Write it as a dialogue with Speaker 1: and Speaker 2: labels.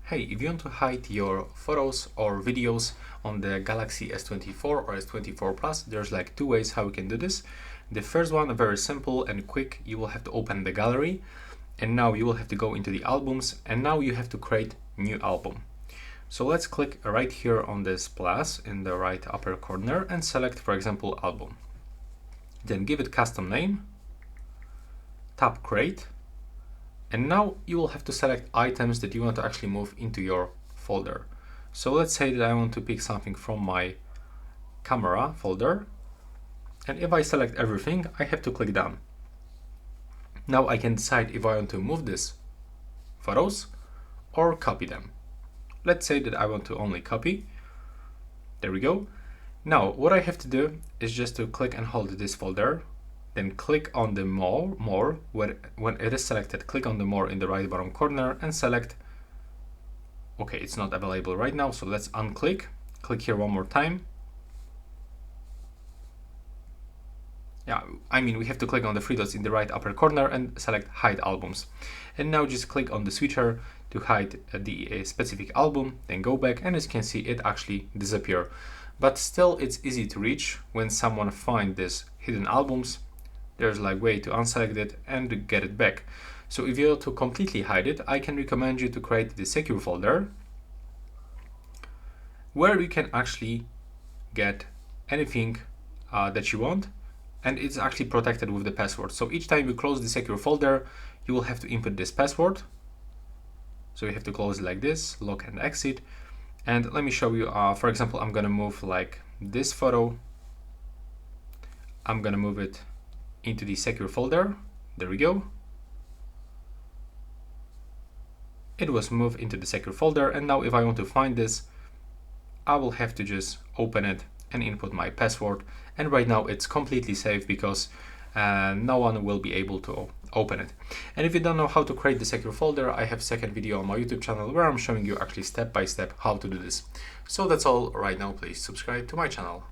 Speaker 1: Hey, if you want to hide your photos or videos on the Galaxy S24 or S24 Plus, there's like two ways how you can do this. The first one, very simple and quick. You will have to open the gallery, and now you will have to go into the albums, and now you have to create new album. So let's click right here on this plus in the right upper corner and select, for example, album. Then give it custom name, tap create. And now you will have to select items that you want to actually move into your folder. So let's say that I want to pick something from my camera folder. And if I select everything, I have to click done. Now I can decide if I want to move these photos or copy them. Let's say that I want to only copy. There we go. Now what I have to do is just to click and hold this folder. Then click on the more, when it is selected, click on the more in the right bottom corner and select, okay, it's not available right now, so let's unclick, click here one more time. Yeah, I mean, we have to click on the three dots in the right upper corner and select hide albums. And now just click on the switcher to hide the specific album, then go back, and as you can see, it actually disappears. But still, it's easy to reach when someone finds these hidden albums. There's like way to unselect it and to get it back. So if you want to completely hide it, I can recommend you to create the secure folder where you can actually get anything that you want, and it's actually protected with the password. So each time you close the secure folder, you will have to input this password. So you have to close it like this, lock and exit. And let me show you, for example, I'm gonna move like this photo. I'm gonna move it into the secure folder. There we go. It was moved into the secure folder, and now if I want to find this, I will have to just open it and input my password, and right now it's completely safe because no one will be able to open it. And if you don't know how to create the secure folder, I have a second video on my YouTube channel where I'm showing you actually step by step how to do this. So that's all right now. Please subscribe to my channel.